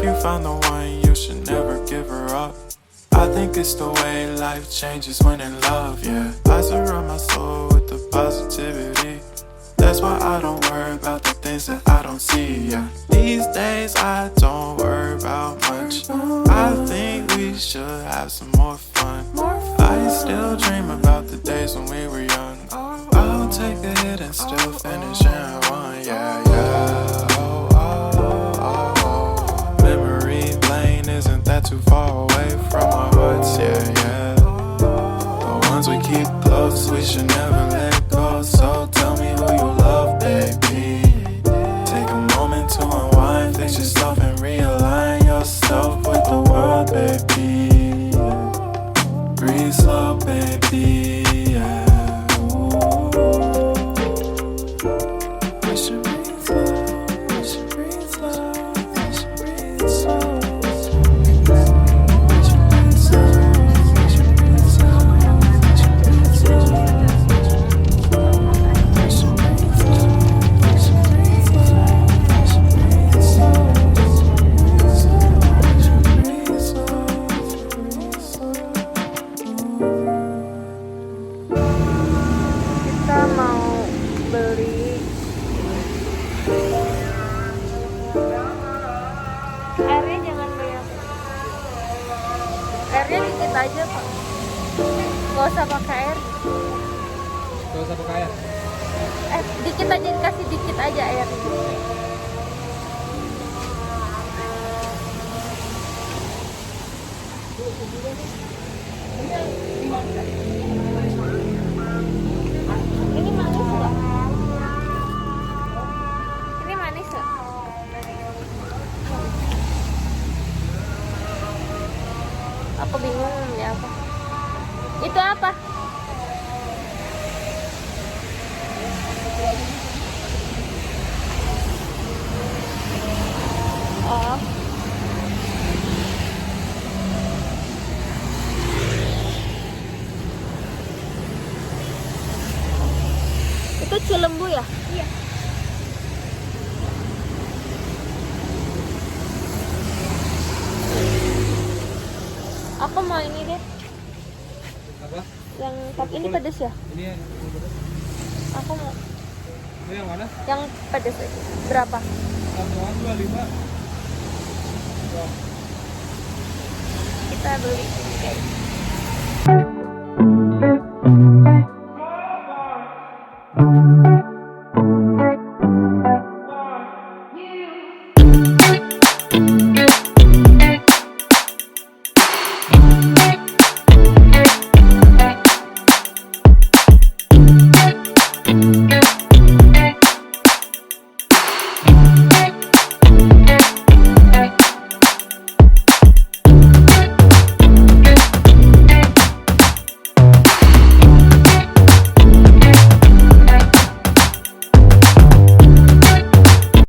you found the one, you should never give her up. I think it's the way life changes when in love, yeah. I surround my soul with the positivity. That's why I don't worry about the things that I don't see, yeah. These days I don't worry about much. I think we should have some more fun. I still dream about the days when we were young. I'll take a hit and still finish and one, yeah, yeah. Oh, oh, oh, oh. Memory lane, isn't that too far away from our hearts, yeah, yeah. The ones we keep close, we should never let go. So tell me who you love, baby. Take a moment to unwind, fix yourself and realign yourself with the world, baby. Breathe slow, baby, yeah. We should breathe slow, we should breathe slow, we should breathe slow. We should breathe slow, we should breathe slow, we should breathe slow. We should breathe slow, we should breathe slow, we should breathe slow. We should breathe slow, breathe slow. Kita mau beli airnya, jangan banyak. Airnya dikit aja pak, gak usah pakai air. Gak usah pakai air. Dikit aja, dikasih dikit aja air. Ini manis nggak? Ini manis nggak? Aku bingung ya apa. Itu apa? Oh. Itu cilembu ya? Iya. Aku mau ini deh. Apa? Yang tapi ini pedes ya? Ini yang pedas. Aku mau Ini yang mana? yang pedes aja. Berapa? Satuan 25. Wah. Kita beli kayak